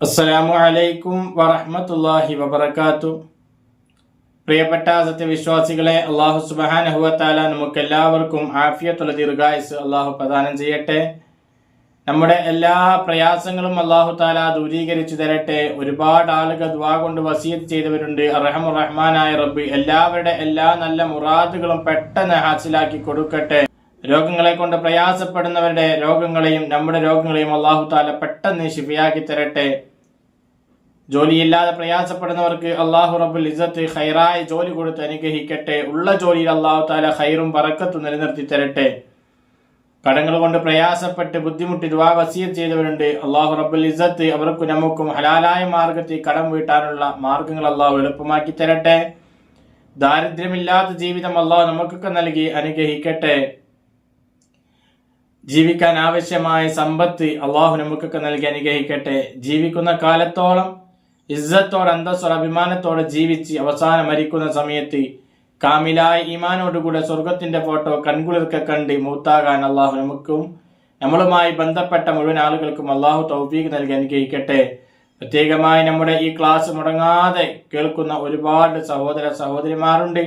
അസ്സലാമു അലൈക്കും വറഹ്മത്തുള്ളാഹി വബറകാതുഹു. പ്രിയപ്പെട്ട സത്യവിശ്വാസികളെ, അല്ലാഹു സുബ്ഹാനഹു വ തആല നമുക്കെല്ലാവർക്കും ആഫിയത്തുള്ള ദീർഘായുസ്സ് അല്ലാഹു പ്രദാനം ചെയ്യട്ടെ. നമ്മുടെ എല്ലാ പ്രയാസങ്ങളും അല്ലാഹു തആല ദൂരീകരിച്ചു തരട്ടെ. ഒരുപാട് ആളുകൾ ദുആ കൊണ്ട് വസിയത്ത് ചെയ്തവരുണ്ട്. അർഹമുർ റഹ്മാനായ റബ്ബ് എല്ലാവരുടെ എല്ലാ നല്ല മുറാദുകളും പെട്ടെന്ന് ഹാസിലാക്കി കൊടുക്കട്ടെ. രോഗങ്ങളെ കൊണ്ട് പ്രയാസപ്പെടുന്നവരുടെ രോഗങ്ങളെയും നമ്മുടെ രോഗങ്ങളെയും അല്ലാഹു തആല പെട്ടെന്ന് ശിഫയാക്കി തരട്ടെ. ജോലിയില്ലാതെ പ്രയാസപ്പെടുന്നവർക്ക് അല്ലാഹു റബ്ബുൽ ഇസ്സത്ത് ഖൈറായ ജോലി കൊടുത്ത് അനുഗ്രഹിക്കട്ടെ. ഉള്ള ജോലിയിൽ അല്ലാഹു തആല ഖൈറും ബറക്കത്തും നിലനിർത്തി തരട്ടെ. കടങ്ങൾ കൊണ്ട് പ്രയാസപ്പെട്ട് ബുദ്ധിമുട്ടി ദുആ വസിയത്ത് ചെയ്തവരുണ്ട്. അല്ലാഹു റബ്ബുൽ ഇസ്സത്ത് അവർക്കും നമുക്കും ഹലാലായ മാർഗത്തിൽ കടം വീട്ടാനുള്ള മാർഗങ്ങൾ അല്ലാഹു എളുപ്പമാക്കി തരട്ടെ. ദാരിദ്ര്യമില്ലാത്ത ജീവിതം അല്ലാഹു നമുക്കൊക്കെ നൽകി അനുഗ്രഹിക്കട്ടെ. ജീവിക്കാൻ ആവശ്യമായ സമ്പത്ത് അള്ളാഹു നമുക്കൊക്കെ നൽകി അനുഗ്രഹിക്കട്ടെ. ജീവിക്കുന്ന കാലത്തോളം ഇസ്സത്തോടെ അന്തസ്സോടെ അഭിമാനത്തോടെ ജീവിച്ച് അവസാനം മരിക്കുന്ന സമയത്ത് കാമിലായ ഈമാനോടുകൂടെ സ്വർഗത്തിന്റെ ഫോട്ടോ കൺകുളിർക്കെ കണ്ട് മൂത്താകാൻ അള്ളാഹു നമുക്കും നമ്മളുമായി ബന്ധപ്പെട്ട മുഴുവൻ ആളുകൾക്കും അള്ളാഹു തൗഫീഖ് നൽകി അനുഗ്രഹിക്കട്ടെ. പ്രത്യേകമായി നമ്മുടെ ഈ ക്ലാസ് മുടങ്ങാതെ കേൾക്കുന്ന ഒരുപാട് സഹോദര സഹോദരിമാരുണ്ട്.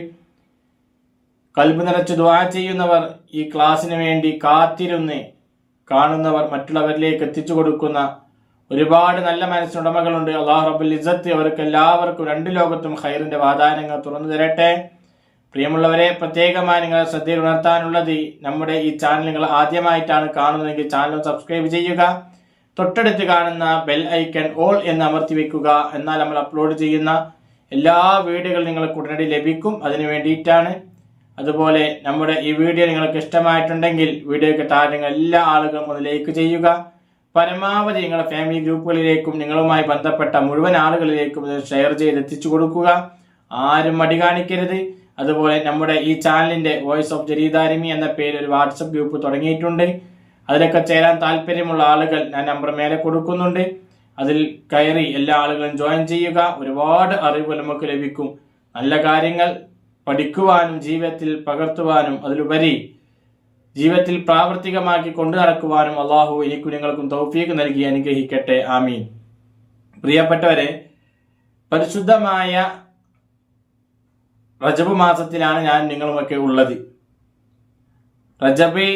കൽബ് നിറച്ച് ദുആ ചെയ്യുന്നവർ, ഈ ക്ലാസ്സിന് വേണ്ടി കാത്തിരുന്ന് കാണുന്നവർ, മറ്റുള്ളവരിലേക്ക് എത്തിച്ചു കൊടുക്കുന്ന ഒരുപാട് നല്ല മനസ്സിനുടമകളുണ്ട്. അല്ലാഹു റബ്ബുൽ ഇസ്സത്ത് അവർക്ക് എല്ലാവർക്കും രണ്ട് ലോകത്തും ഖൈറിന്റെ വാതായനങ്ങൾ തുറന്നു തരട്ടെ. പ്രിയമുള്ളവരെ, പ്രത്യേകമായി നിങ്ങളെ ശ്രദ്ധയിൽ ഉണർത്താനുള്ളത്, നമ്മുടെ ഈ ചാനൽ നിങ്ങൾ ആദ്യമായിട്ടാണ് കാണുന്നതെങ്കിൽ ചാനൽ സബ്സ്ക്രൈബ് ചെയ്യുക. തൊട്ടടുത്ത് കാണുന്ന ബെൽ ഐക്കൺ ഓൾ എന്ന് അമർത്തി വെക്കുക. എന്നാൽ നമ്മൾ അപ്ലോഡ് ചെയ്യുന്ന എല്ലാ വീഡിയോകളും നിങ്ങൾക്ക് ഉടനടി ലഭിക്കും. അതിനു വേണ്ടിയിട്ടാണ്. അതുപോലെ നമ്മുടെ ഈ വീഡിയോ നിങ്ങൾക്ക് ഇഷ്ടമായിട്ടുണ്ടെങ്കിൽ വീഡിയോയ്ക്ക് താഴെ എല്ലാ ആളുകളും ഒന്ന് ലൈക്ക് ചെയ്യുക. പരമാവധി നിങ്ങളുടെ ഫാമിലി ഗ്രൂപ്പുകളിലേക്കും നിങ്ങളുമായി ബന്ധപ്പെട്ട മുഴുവൻ ആളുകളിലേക്കും ഇത് ഷെയർ ചെയ്ത് എത്തിച്ചു കൊടുക്കുക. ആരും മടി കാണിക്കരുത്. അതുപോലെ നമ്മുടെ ഈ ചാനലിന്റെ വോയിസ് ഓഫ് ജരീദാരിമി എന്ന പേര് ഒരു വാട്സപ്പ് ഗ്രൂപ്പ് തുടങ്ങിയിട്ടുണ്ട്. അതിലൊക്കെ ചേരാൻ താല്പര്യമുള്ള ആളുകൾ ഞാൻ നമ്പർ മേലെ കൊടുക്കുന്നുണ്ട്. അതിൽ കയറി എല്ലാ ആളുകളും ജോയിൻ ചെയ്യുക. ഒരുപാട് അറിവ് നമുക്ക് ലഭിക്കും. നല്ല കാര്യങ്ങൾ പഠിക്കുവാനും ജീവിതത്തിൽ പകർത്തുവാനും അതിലുപരി ജീവിതത്തിൽ പ്രാവർത്തികമാക്കി കൊണ്ടു നടക്കുവാനും അള്ളാഹു എനിക്കും നിങ്ങൾക്കും തൗഫീഖ് നൽകി അനുഗ്രഹിക്കട്ടെ. ആമീൻ. പ്രിയപ്പെട്ടവരെ, പരിശുദ്ധമായ റജബ് മാസത്തിലാണ് ഞാൻ നിങ്ങളുമൊക്കെ ഉള്ളത്. റജബ്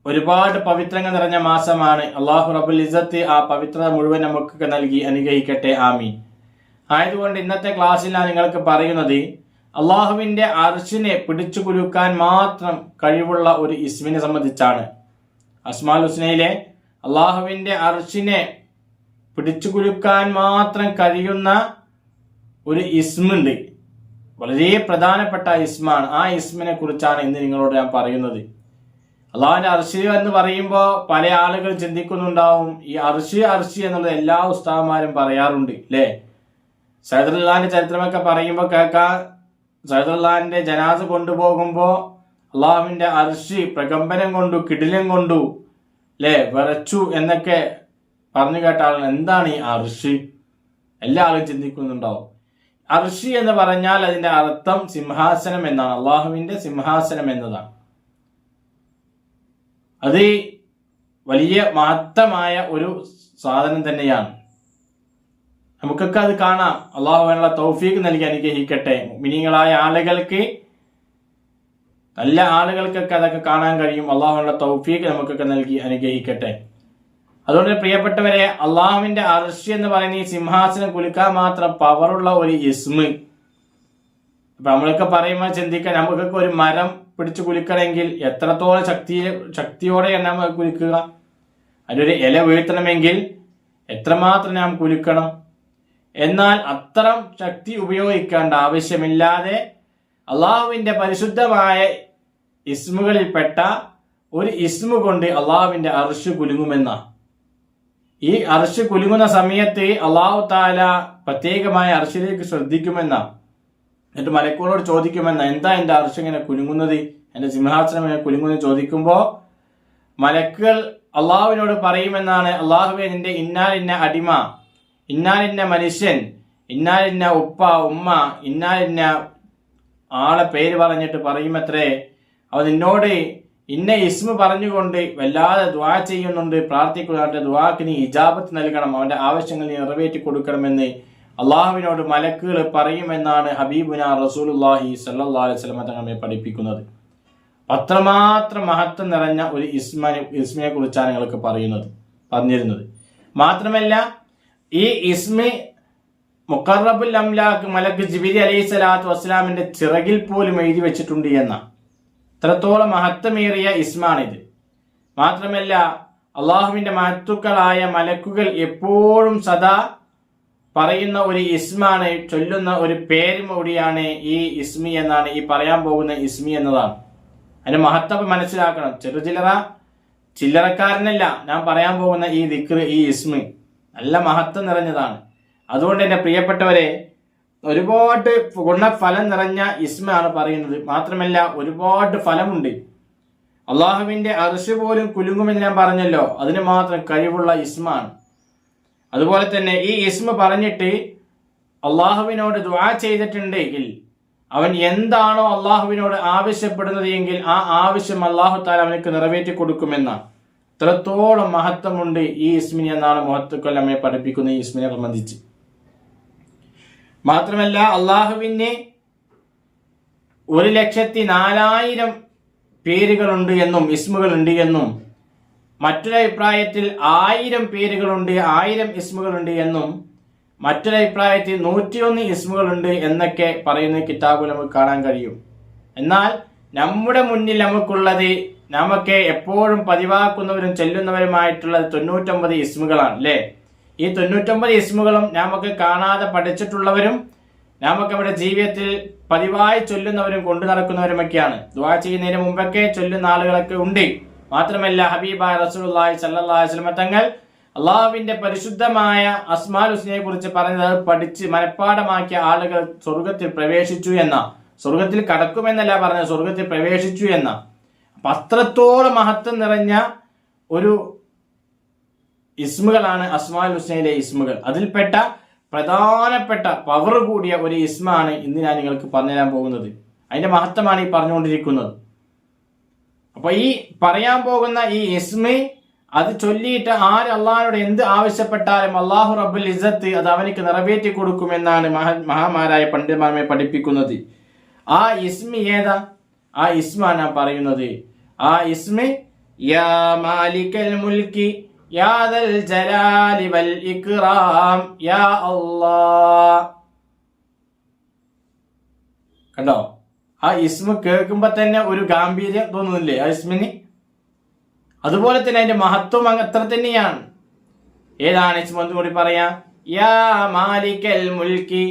ഒരുപാട് പവിത്രങ്ങൾ നിറഞ്ഞ മാസമാണ്. അള്ളാഹു റബ്ബുൽ ഇസ്സത്ത് ആ പവിത്രത മുഴുവൻ നമുക്കൊക്കെ നൽകി അനുഗ്രഹിക്കട്ടെ. ആമീൻ. ആയതുകൊണ്ട് ഇന്നത്തെ ക്ലാസ്സിൽ ഞാൻ നിങ്ങൾക്ക് പറയുന്നത്, അള്ളാഹുവിന്റെ അർശിനെ പിടിച്ചു കുലുക്കാൻ മാത്രം കഴിവുള്ള ഒരു ഇസ്മിനെ സംബന്ധിച്ചാണ്. അസ്മാൽ ഹുസ്നയിലെ അള്ളാഹുവിന്റെ അർശിനെ പിടിച്ചു കുലുക്കാൻ മാത്രം കഴിയുന്ന ഒരു ഇസ്മുണ്ട്. വളരെ പ്രധാനപ്പെട്ട ഇസ്മാണ്. ആ ഇസ്മിനെ കുറിച്ചാണ് ഇന്ന് നിങ്ങളോട് ഞാൻ പറയുന്നത്. അള്ളാഹുവിന്റെ അർശി എന്ന് പറയുമ്പോൾ പല ആളുകൾ ചിന്തിക്കുന്നുണ്ടാവും, ഈ അർശി എന്നുള്ളത് എല്ലാ ഉസ്താദന്മാരും പറയാറുണ്ട് അല്ലേ. സൈദുല്ലാന്റെ ചരിത്രമൊക്കെ പറയുമ്പോൾ കേൾക്കാൻ, സൈദുല്ലാന്റെ ജനാസ കൊണ്ടുപോകുമ്പോൾ അള്ളാഹുവിന്റെ അർശി പ്രകമ്പനം കൊണ്ടു, കിടിലം കൊണ്ടു അല്ലെ, വിറച്ചു എന്നൊക്കെ പറഞ്ഞു കേട്ട ആളുകൾ എന്താണ് ഈ അർശി? എല്ലാ ആളും ചിന്തിക്കുന്നുണ്ടാവും. അർശി എന്ന് പറഞ്ഞാൽ അതിന്റെ അർത്ഥം സിംഹാസനം എന്നാണ്. അള്ളാഹുവിന്റെ സിംഹാസനം എന്നതാണ്. അത് വലിയ മഹത്തമായ ഒരു സാധനം തന്നെയാണ്. നമുക്കൊക്കെ അത് കാണാം. അള്ളാഹു അതിനുള്ള തൗഫീഖ് നൽകി അനുഗ്രഹിക്കട്ടെ. മുഅ്മിനീങ്ങളായ ആളുകൾക്ക്, നല്ല ആളുകൾക്കൊക്കെ അതൊക്കെ കാണാൻ കഴിയും. അള്ളാഹുവിനുള്ള തൗഫീഖ് നമുക്കൊക്കെ നൽകി അനുഗ്രഹിക്കട്ടെ. അതുകൊണ്ട് പ്രിയപ്പെട്ടവരെ, അള്ളാഹുവിന്റെ അർശ് എന്ന് പറയുന്ന ഈ സിംഹാസനം കുലുക്കാൻ മാത്രം പവറുള്ള ഒരു ഇസ്മ്. അപ്പൊ നമ്മളൊക്കെ പറയുമ്പോൾ ചിന്തിക്കാൻ, നമുക്കൊക്കെ ഒരു മരം പിടിച്ചു കുലുക്കണമെങ്കിൽ എത്രത്തോളം ശക്തിയോടെയാണ് നമ്മൾ കുലുക്കുക. അതിലൊരു ഇല വീഴ്ത്തണമെങ്കിൽ എത്രമാത്രം നാം കുലുക്കണം. എന്നാൽ അത്തരം ശക്തി ഉപയോഗിക്കേണ്ട ആവശ്യമില്ലാതെ അള്ളാഹുവിന്റെ പരിശുദ്ധമായ ഇസ്മുകളിൽപ്പെട്ട ഒരു ഇസ്മു കൊണ്ട് അള്ളാഹുവിന്റെ അർശ് കുലുങ്ങുമെന്ന, ഈ അർശ് കുലുങ്ങുന്ന സമയത്ത് അള്ളാഹു താല പ്രത്യേകമായ അർശിലേക്ക് ശ്രദ്ധിക്കുമെന്ന, എന്നിട്ട് മലക്കുകളോട് ചോദിക്കുമെന്ന, എന്താ എന്റെ അർശ് ഇങ്ങനെ കുലുങ്ങുന്നത്, എന്റെ സിംഹാസനം ഇങ്ങനെ കുലുങ്ങുന്നത് ചോദിക്കുമ്പോൾ മലക്കുകൾ അള്ളാഹുവിനോട് പറയുമെന്നാണ്, അള്ളാഹുവെ നിന്റെ ഇന്നാലിന്ന അടിമ, ഇന്നാലിന്ന മനുഷ്യൻ, ഇന്നാലിന്ന ഉപ്പ ഉമ്മ, ഇന്നാലിന്ന ആളെ പേര് പറഞ്ഞിട്ട് പറയുമത്രേ, അവൻ നിന്നോട് ഇന്ന ഇസ്മ പറഞ്ഞുകൊണ്ട് വല്ലാതെ ദുആ ചെയ്യുന്നുണ്ട്, പ്രാർത്ഥിക്കുന്നു, അവന്റെ ദുആക്ക് നീ ഇജാബത്ത് നൽകണം, അവന്റെ ആവശ്യങ്ങൾ നീ നിറവേറ്റി കൊടുക്കണമെന്ന് അള്ളാഹുവിനോട് മലക്കുകൾ പറയുമെന്നാണ് ഹബീബുന റസൂലുള്ളാഹി സ്വല്ലല്ലാഹു അലൈഹി വസല്ലം തങ്ങളെ പഠിപ്പിക്കുന്നത്. അത്രമാത്രം മഹത്വം നിറഞ്ഞ ഒരു ഇസ്മിനെ കുറിച്ചാണ് ഞങ്ങൾക്ക് പറഞ്ഞിരുന്നത്. മാത്രമല്ല ഈ ഇസ്മി മുഖറബുൽ അംലാക്ക് മലക്ക് ജിബ്രീൽ അലൈഹി സ്വലാത്തു വസ്സലാമിന്റെ ചിറകിൽ പോലും എഴുതി വെച്ചിട്ടുണ്ട് എന്ന ഇത്രത്തോളം മഹത്വമേറിയ ഇസ്മാണിത്. മാത്രമല്ല അള്ളാഹുവിന്റെ മഹത്തുക്കളായ മലക്കുകൾ എപ്പോഴും സദാ പറയുന്ന ഒരു ഇസ്മാണ്, ചൊല്ലുന്ന ഒരു പേരും കൂടിയാണ് ഈ ഇസ്മി എന്നാണ്, ഈ പറയാൻ പോകുന്ന ഇസ്മി എന്നതാണ്. അതിന്റെ മഹത്വം മനസ്സിലാക്കണം. ചില്ലറക്കാരനല്ല ഞാൻ പറയാൻ പോകുന്ന ഈ ദിക്ർ, ഈ ഇസ്മി നല്ല മഹത്വം നിറഞ്ഞതാണ്. അതുകൊണ്ട് എന്റെ പ്രിയപ്പെട്ടവരെ, ഒരുപാട് ഗുണഫലം നിറഞ്ഞ ഇസ്മാണ് പറയുന്നത്. മാത്രമല്ല ഒരുപാട് ഫലമുണ്ട്. അള്ളാഹുവിന്റെ അർശ് പോലും കുലുങ്ങുമെന്ന് ഞാൻ പറഞ്ഞല്ലോ, അതിന് മാത്രം കഴിവുള്ള ഇസ്മാണ്. അതുപോലെ തന്നെ ഈ ഇസ്മ പറഞ്ഞിട്ട് അള്ളാഹുവിനോട് ദുആ ചെയ്തിട്ടുണ്ടെങ്കിൽ അവൻ എന്താണോ അള്ളാഹുവിനോട് ആവശ്യപ്പെടുന്നത് എങ്കിൽ ആ ആവശ്യം അള്ളാഹു താല അവനക്ക് നിറവേറ്റി കൊടുക്കുമെന്നാണ്. ഇത്രത്തോളം മഹത്വമുണ്ട് ഈ ഇസ്മിന് എന്നാണ് മുഹത്തുക്കൾ നമ്മെ പഠിപ്പിക്കുന്ന ഈ ഇസ്മിനെ സംബന്ധിച്ച്. മാത്രമല്ല അള്ളാഹുവിന് 1,04,000 പേരുകളുണ്ട് എന്നും ഇസ്മുകളുണ്ട് എന്നും, മറ്റൊരഭിപ്രായത്തിൽ 1000 പേരുകളുണ്ട്, 1000 ഇസ്മുകളുണ്ട് എന്നും, മറ്റൊരഭിപ്രായത്തിൽ 101 ഇസ്മുകളുണ്ട് എന്നൊക്കെ പറയുന്ന കിതാബുകൾ നമുക്ക് കാണാൻ കഴിയും. എന്നാൽ നമ്മുടെ മുന്നിൽ നമുക്കുള്ളത്, നമുക്ക് എപ്പോഴും പതിവാക്കുന്നവരും ചെല്ലുന്നവരുമായിട്ടുള്ളത് 99 ഇസ്മുകളാണ് അല്ലേ. ഈ 99 ഇസ്മുകളും നമുക്ക് കാണാതെ പഠിച്ചിട്ടുള്ളവരും നമുക്ക് നമ്മുടെ ജീവിതത്തിൽ പതിവായി ചൊല്ലുന്നവരും കൊണ്ടു നടക്കുന്നവരുമൊക്കെയാണ്. ദുആ ചെയ്യുന്നതിന് മുമ്പൊക്കെ ചൊല്ലുന്ന ആളുകളൊക്കെ ഉണ്ട്. മാത്രമല്ല ഹബീബായ റസൂലുള്ളാഹി സ്വല്ലല്ലാഹു അലൈഹി വസല്ലം തങ്ങൾ അള്ളാഹുവിന്റെ പരിശുദ്ധമായ അസ്മാഉൽ ഹുസ്നയെ കുറിച്ച് പറഞ്ഞത് പഠിച്ച് മനഃപ്പാഠമാക്കിയ ആളുകൾ സ്വർഗത്തിൽ പ്രവേശിച്ചു എന്ന, സ്വർഗത്തിൽ കടക്കുമെന്നല്ല പറഞ്ഞത്, സ്വർഗത്തിൽ പ്രവേശിച്ചു എന്ന. അപ്പൊ അത്രത്തോളം മഹത്വം നിറഞ്ഞ ഒരു ഇസ്മുകളാണ് അസ്മാഉൽ ഹുസ്നയിലെ ഇസ്മുകൾ. അതിൽപ്പെട്ട പ്രധാനപ്പെട്ട പവർ കൂടിയ ഒരു ഇസ്മാണ് ഇന്ന് ഞാൻ നിങ്ങൾക്ക് പറഞ്ഞുതരാൻ പോകുന്നത്. അതിന്റെ മഹത്വമാണ് ഈ പറഞ്ഞുകൊണ്ടിരിക്കുന്നത്. അപ്പൊ ഈ പറയാൻ പോകുന്ന ഈ ഇസ്മി അത് ചൊല്ലിയിട്ട് ആര് അള്ളാഹുനോട് എന്ത് ആവശ്യപ്പെട്ടാലും അള്ളാഹു റബ്ബുൽ ഇസ്സത്ത് അത് അവനിക്ക് നിറവേറ്റി കൊടുക്കുമെന്നാണ് മഹാന്മാരായ പണ്ഡിതന്മാരെ പഠിപ്പിക്കുന്നത്. ആ ഇസ്മി ഏതാ? ആ ഇസ്മാണ് ഞാൻ പറയുന്നത്. ആ ഇസ്മി യാ മാലിക്കൽ മുൽക്കി യാ ദൽ ജലാലി വൽ ഇക്റാം യാ അല്ലാഹ്. കണ്ടോ? ആ ഇസ്മ കേൾക്കുമ്പോ തന്നെ ഒരു ഗാംഭീര്യം തോന്നുന്നില്ലേ ആ ഇസ്മിന്? അതുപോലെ തന്നെ അതിന്റെ മഹത്വം അത്ര തന്നെയാണ്. ഏതാണ് ഇസ്മ എന്ന് കൂടി പറയാം. യാ മാലിക്കൽ മുൽക്കി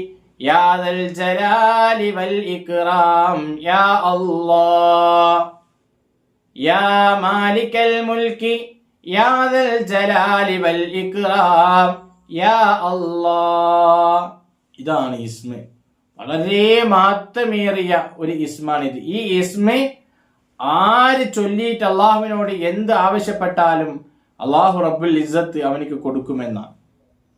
യാ ദൽ ജലാലി വൽ ഇക്റാം യാ അല്ലാഹ്. യാ മാലിക്കൽ മുൽക്കി യാ ദൽ ജലാലി വൽ ഇക്റാം യാ അല്ലാഹ്. ഇതാണ് ഇസ്മ. വളരെ മഹത്വമേറിയ ഒരു ഇസ്മാണിത്. ഈ ഇസ്മ ആര് ചൊല്ലിയിട്ട് അള്ളാഹുവിനോട് എന്ത് ആവശ്യപ്പെട്ടാലും അള്ളാഹു റബ്ബുൽ ഇസ്സത്ത് അവനിക്ക് കൊടുക്കുമെന്നാണ്.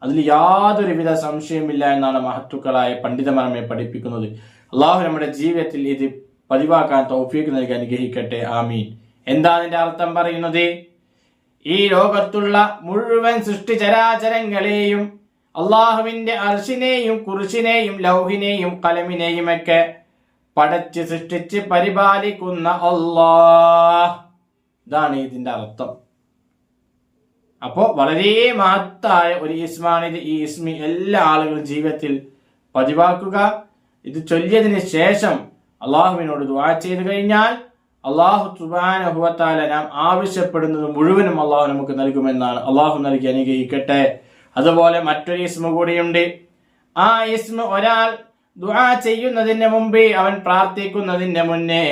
അതിൽ യാതൊരുവിധ സംശയമില്ല എന്നാണ് മഹത്തുക്കളായ പണ്ഡിതന്മാരെ പഠിപ്പിക്കുന്നത്. അള്ളാഹു നമ്മുടെ ജീവിതത്തിൽ ഇത് പതിവാക്കാൻ തൗഫീഖ് നൽകി അനുഗ്രഹിക്കട്ടെ. ആമീൻ. എന്താ അതിന്റെ അർത്ഥം പറയുന്നത്? ഈ ലോകത്തുള്ള മുഴുവൻ സൃഷ്ടിചരാചരങ്ങളെയും അള്ളാഹുവിന്റെ അർശിനെയും കുർശിനെയും ലൗഹിനെയും കലമിനെയും ഒക്കെ പടച്ച് സൃഷ്ടിച്ച് പരിപാലിക്കുന്ന അല്ലാഹ്. ഇതാണ് ഇതിന്റെ അർത്ഥം. അപ്പോ വളരെ മഹത്തായ ഒരു ഇസ്മാണിത്. ഈ ഇസ്മി എല്ലാ ആളുകളും ജീവിതത്തിൽ പതിവാക്കുക. ഇത് ചൊല്ലിയതിന് ശേഷം അള്ളാഹുവിനോട് ദുആ ചെയ്തു കഴിഞ്ഞാൽ അള്ളാഹു സുബ്ഹാനഹു വ തആല നാം ആവശ്യപ്പെടുന്നത് മുഴുവനും അള്ളാഹു നമുക്ക് നൽകുമെന്നാണ്. അള്ളാഹു നൽകി അനുഗ്രഹിക്കട്ടെ. അതുപോലെ മറ്റൊരു ഇസ്മ കൂടിയുണ്ട്. ആ ഇസ്മ ഒരാൾ ദുആ ചെയ്യുന്നതിന് മുമ്പേ, അവൻ പ്രാർത്ഥിക്കുന്നതിന് മുന്നേ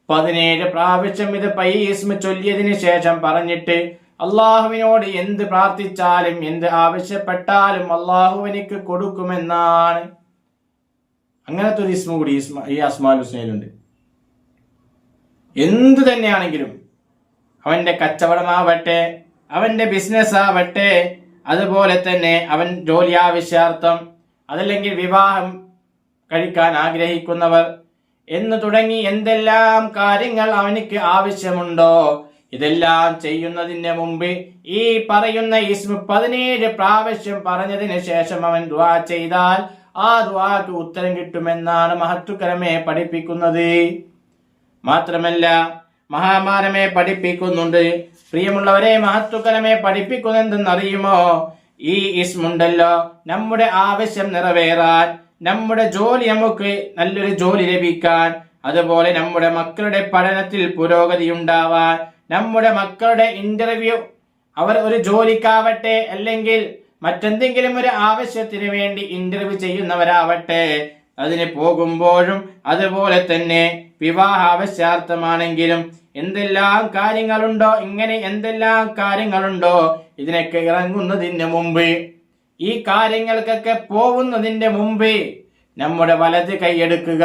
17 പ്രാവശ്യം ഇത് ഈ ഇസ്മ ചൊല്ലിയതിന് ശേഷം പറഞ്ഞിട്ട് അള്ളാഹുവിനോട് എന്ത് പ്രാർത്ഥിച്ചാലും എന്ത് ആവശ്യപ്പെട്ടാലും അള്ളാഹു എനിക്ക് കൊടുക്കുമെന്നാണ്. അങ്ങനത്തെ ഒരു ഇസ്മ കൂടി ഈ അസ്മാഉൽ ഹുസ്നയിലുണ്ട്. എന്തു തന്നെയാണെങ്കിലും, അവന്റെ കച്ചവടമാവട്ടെ, അവന്റെ ബിസിനസ് ആവട്ടെ, അതുപോലെ തന്നെ അവൻ ജോലി ആവശ്യാർത്ഥം, അതല്ലെങ്കിൽ വിവാഹം കഴിക്കാൻ ആഗ്രഹിക്കുന്നവർ, എന്ന് തുടങ്ങി എന്തെല്ലാം കാര്യങ്ങൾ അവനിക്ക് ആവശ്യമുണ്ടോ ഇതെല്ലാം ചെയ്യുന്നതിന് മുമ്പ് ഈ പറയുന്ന ഇസ്മ 17 പ്രാവശ്യം പറഞ്ഞതിന് ശേഷം അവൻ ദുആ ചെയ്താൽ ആ ദുആക്ക് ഉത്തരം കിട്ടുമെന്നാണ് മഹത്തുക്കളമെ പഠിപ്പിക്കുന്നത്. മാത്രമല്ല മഹാമാരമെ പഠിപ്പിക്കുന്നുണ്ട്. പ്രിയമുള്ളവരെ, മഹത്തുക്കളമെ പഠിപ്പിക്കുന്നതെന്നറിയുമോ? ഈ ഇസ്മുണ്ടല്ലോ, നമ്മുടെ ആവശ്യം നിറവേറാൻ, നമ്മുടെ ജോലി നമുക്ക് നല്ലൊരു ജോലി ലഭിക്കാൻ, അതുപോലെ നമ്മുടെ മക്കളുടെ പഠനത്തിൽ പുരോഗതി ഉണ്ടാവാൻ, നമ്മുടെ മക്കളുടെ ഇന്റർവ്യൂ, അവർ ഒരു ജോലിക്കാവട്ടെ അല്ലെങ്കിൽ മറ്റെന്തെങ്കിലും ഒരു ആവശ്യത്തിന് വേണ്ടി ഇന്റർവ്യൂ ചെയ്യുന്നവരാവട്ടെ, അതിന് പോകുമ്പോഴും അതുപോലെ തന്നെ വിവാഹ ആവശ്യാർത്ഥമാണെങ്കിലും എന്തെല്ലാം കാര്യങ്ങളുണ്ടോ, ഇങ്ങനെ എന്തെല്ലാം കാര്യങ്ങളുണ്ടോ ഇതിനൊക്കെ ഇറങ്ങുന്നതിന് മുമ്പ്, ഈ കാര്യങ്ങൾക്കൊക്കെ പോകുന്നതിന്റെ മുമ്പ് നമ്മുടെ വലത് കൈയെടുക്കുക.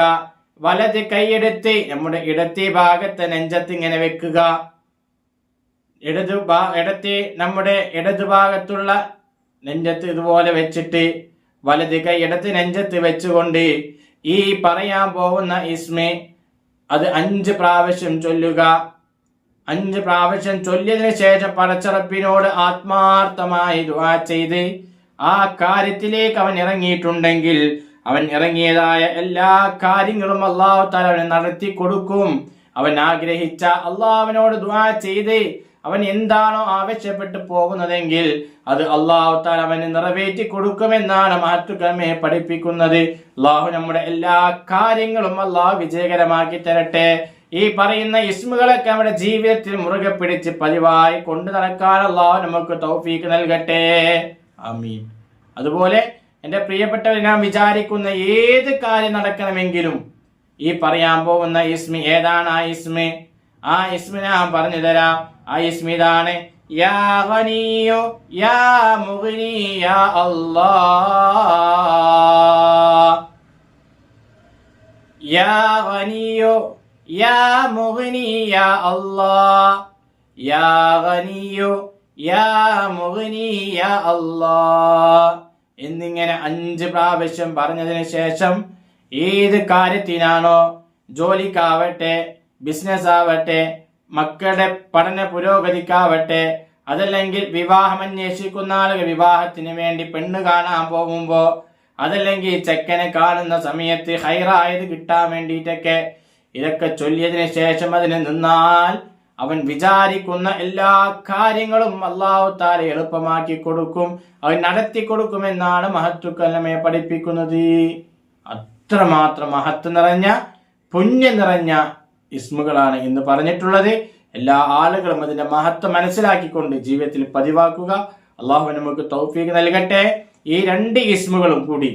വലത് കൈയെടുത്ത് നമ്മുടെ ഇടത്തെ ഭാഗത്തെ നെഞ്ചത്ത് ഇങ്ങനെ വെക്കുക. നമ്മുടെ ഇടതുഭാഗത്തുള്ള നെഞ്ചത്ത് ഇതുപോലെ വെച്ചിട്ട് വലത് കൈ ഇടത്ത് നെഞ്ചത്ത് വെച്ചുകൊണ്ട് ഈ പറയാൻ പോകുന്ന ഇസ്മി അത് 5 പ്രാവശ്യം ചൊല്ലുക. 5 പ്രാവശ്യം ചൊല്ലിയതിനു ശേഷം പടച്ചറപ്പിനോട് ആത്മാർത്ഥമായി ദുആ ചെയ്ത് ആ കാര്യത്തിലേക്ക് അവൻ ഇറങ്ങിയിട്ടുണ്ടെങ്കിൽ അവൻ ഇറങ്ങിയതായ എല്ലാ കാര്യങ്ങളും അല്ലാഹു തആല അവന് നടത്തി കൊടുക്കും. അവൻ ആഗ്രഹിച്ച അല്ലാഹുവിനോട് ദുആ ചെയ്ത് അവൻ എന്താണോ ആവശ്യപ്പെട്ടു പോകുന്നതെങ്കിൽ അത് അല്ലാഹു തആല അവന് നിറവേറ്റി കൊടുക്കുമെന്നാണ് മഹത്തുക്കളമെ പഠിപ്പിക്കുന്നത്. അല്ലാഹു നമ്മുടെ എല്ലാ കാര്യങ്ങളും അല്ലാഹു വിജയകരമാക്കി തരട്ടെ. ഈ പറയുന്ന ഇസ്മുകളൊക്കെ നമ്മുടെ ജീവിതത്തിൽ മുറുകെ പിടിച്ച് പതിവായി കൊണ്ടു നടക്കാൻ അല്ലാഹു നമുക്ക് തൗഫീഖ് നൽകട്ടെ. ആമീൻ. അതുപോലെ എൻ്റെ പ്രിയപ്പെട്ടവർ, ഞാൻ വിചാരിക്കുന്ന ഏത് കാര്യം നടക്കണമെങ്കിലും ഈ പറയാൻ പോകുന്ന ഇസ്മി ഏതാണ്? ആ ഇസ്മി ഞാൻ പറഞ്ഞു തരാം. ആ ഇസ്മി ഇതാണ്: യാ ഗനിയോ യാ മുഗ്നി യാ അല്ലാഹ്. യാ ഗനിയോ യാ മുഗ്നി യാ അല്ലാഹ്. യാ ഗനിയോ യാ മുഗ്നി യാ അല്ലാഹ് എന്നിങ്ങനെ 5 പ്രാവശ്യം പറഞ്ഞതിന് ശേഷം ഏത് കാര്യത്തിനാണോ, ജോലിക്കാവട്ടെ, ബിസിനസ് ആവട്ടെ, മക്കളുടെ പഠന പുരോഗതിക്കാവട്ടെ, അതല്ലെങ്കിൽ വിവാഹം അന്വേഷിക്കുന്ന ആളുകൾ വിവാഹത്തിന് വേണ്ടി പെണ്ണ് കാണാൻ പോകുമ്പോ, അതല്ലെങ്കിൽ ചെക്കനെ കാണുന്ന സമയത്ത് ഹൈറായത് കിട്ടാൻ വേണ്ടിയിട്ടൊക്കെ ഇതൊക്കെ ചൊല്ലിയതിനു ശേഷം അതിന് നിന്നാൽ അവൻ വിചാരിക്കുന്ന എല്ലാ കാര്യങ്ങളും അല്ലാഹു തആല എളുപ്പമാക്കി കൊടുക്കും, അവൻ നടത്തി കൊടുക്കുമെന്നാണ് മഹത്തുക്കളമെ പഠിപ്പിക്കുന്നത്. അത്രമാത്രം മഹത്വം നിറഞ്ഞ പുണ്യം നിറഞ്ഞ ഇസ്മുകളാണ് ഇന്ന് പറഞ്ഞിട്ടുള്ളത്. എല്ലാ ആളുകളും അതിന്റെ മഹത്വം മനസ്സിലാക്കിക്കൊണ്ട് ജീവിതത്തിൽ പതിവാക്കുക. അല്ലാഹു നമുക്ക് തൗഫീഖ് നൽകട്ടെ. ഈ 2 ഇസ്മുകളും കൂടി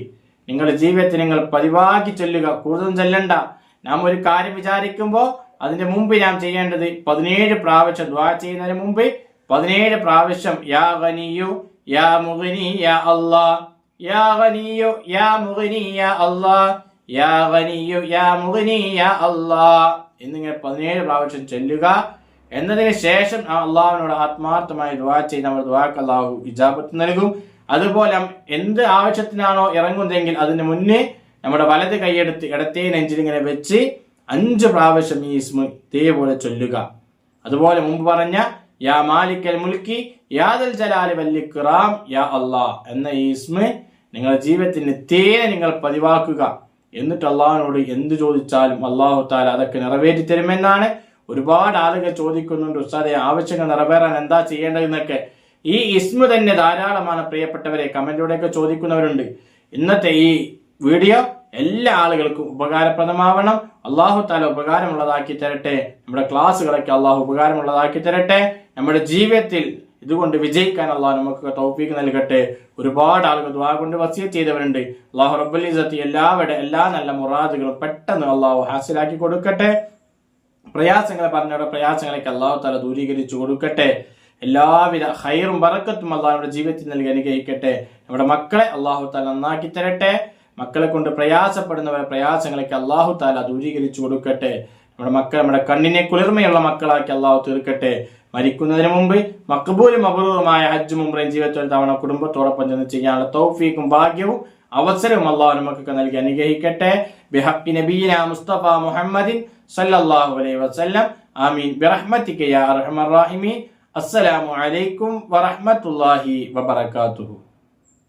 നിങ്ങളുടെ ജീവിതത്തിൽ നിങ്ങൾ പതിവാക്കി ചൊല്ലുക. കൂടുതൽ ചൊല്ലണ്ട. നാം ഒരു കാര്യം വിചാരിക്കുമ്പോൾ അതിന്റെ മുമ്പ് നാം ചെയ്യേണ്ടത് 17 പ്രാവശ്യം ദുആ ചെയ്യുന്നതിന് മുമ്പ് 17 പ്രാവശ്യം യാ ഗനിയു യാ മുഗ്നി യാ അല്ലാഹ്, യാ ഗനിയു യാ മുഗ്നി യാ അല്ലാഹ്, യാ ഗനിയു യാ മുഗ്നി യാ അല്ലാഹ് എന്നിങ്ങനെ 17 പ്രാവശ്യം ചൊല്ലുക. എന്നതിന് ശേഷം അള്ളാഹുവിനോട് ആത്മാർത്ഥമായി ദുആ ചെയ്ത് നമ്മൾ ദുആക്ക് അല്ലാഹു ഇജാബത്ത് നൽകും. അതുപോലെ എന്ത് ആവശ്യത്തിനാണോ ഇറങ്ങുന്നതെങ്കിൽ അതിന് മുന്നേ നമ്മുടെ വലത് കൈയെടുത്ത് ഇടത്തേ നെഞ്ചിൽ ഇങ്ങനെ വെച്ച് 5 പ്രാവശ്യം ഈ ഇസ്മ ഇതേപോലെ ചൊല്ലുക. അതുപോലെ മുമ്പ് പറഞ്ഞ യാ മാലിക്കൽ മുൽക്കി യാദൽ ജലാലി വൽ ഇക്റാം യാ അല്ലാഹ് എന്ന ഈ ഇസ്മ നിങ്ങളുടെ ജീവിതത്തിൽ നിത്യേന നിങ്ങൾ പതിവാക്കുക. എന്നിട്ട് അള്ളാഹുവിനോട് എന്ത് ചോദിച്ചാലും അല്ലാഹു തആല അതൊക്കെ നിറവേറ്റി തരുമെന്നാണ്. ഒരുപാട് ആളുകൾ ചോദിക്കുന്നുണ്ട്, ഉസ്താദേ ആവശ്യങ്ങൾ നിറവേറാൻ എന്താ ചെയ്യേണ്ടതെന്നൊക്കെ. ഈ ഇസ്മ തന്നെ ധാരാളമാണ് പ്രിയപ്പെട്ടവരെ. കമന്റിലൂടെയൊക്കെ ചോദിക്കുന്നവരുണ്ട്. ഇന്നത്തെ ഈ വീഡിയോ എല്ലാ ആളുകൾക്കും ഉപകാരപ്രദമാവണം. അല്ലാഹു തആല ഉപകാരമുള്ളതാക്കി തരട്ടെ. നമ്മുടെ ക്ലാസ്സുകളൊക്കെ അല്ലാഹു ഉപകാരമുള്ളതാക്കി തരട്ടെ. നമ്മുടെ ജീവിതത്തിൽ ഇതുകൊണ്ട് വിജയിക്കാൻ അല്ലാഹു നമുക്ക് തൗഫീഖ് നൽകട്ടെ. ഒരുപാട് ആളുകൾ ദുആ കൊണ്ട് വസിയത്ത് ചെയ്തവരുണ്ട്. അല്ലാഹു റബ്ബുൽ ഇസ്സത്തി എല്ലാവരുടെ എല്ലാ നല്ല മുറാദുകളും പെട്ടെന്ന് അല്ലാഹു ഹാസിലാക്കി കൊടുക്കട്ടെ. പ്രയാസങ്ങൾ പറഞ്ഞവരുടെ പ്രയാസങ്ങളൊക്കെ അല്ലാഹു തആല ദൂരീകരിച്ചു കൊടുക്കട്ടെ. എല്ലാവിധ ഖൈറും ബറക്കത്തും അല്ലാഹുവിന്റെ ജീവിതത്തിൽ നൽകി അനുഗ്രഹിക്കട്ടെ. നമ്മുടെ മക്കളെ അല്ലാഹു തആല നന്നാക്കി തരട്ടെ. മക്കളെ കൊണ്ട് പ്രയാസപ്പെടുന്നവരുടെ പ്രയാസങ്ങളൊക്കെ അല്ലാഹു തആല ദൂരീകരിച്ചു കൊടുക്കട്ടെ. നമ്മുടെ മക്കൾ നമ്മുടെ കണ്ണിനെ കുളിർമയുള്ള മക്കളാക്കി അല്ലാഹു തീർക്കട്ടെ. മരിക്കുന്നതിന് മുമ്പ് മഖ്ബൂലും മബ്റൂറുമായ ഹജ്ജും ഉംറയും ജീവിതത്തിൽ തവണ കുടുംബത്തോടൊപ്പം ചെന്ന് ചെയ്യാനുള്ള തൗഫീഖും ഭാഗ്യവും അവസരവും അള്ളാഹു നമുക്കൊക്കെ നൽകി അനുഗ്രഹിക്കട്ടെ. ബിഹഖി നബിയിന മുസ്തഫ മുഹമ്മദിൻ സല്ലല്ലാഹു അലൈഹി വസല്ലം. ആമീൻ ബിറഹ്മതിക യാ അർഹമർ റഹീമീൻ. അസ്സലാമു അലൈക്കും വറഹ്മത്തുള്ളാഹി വബറകാതുഹു.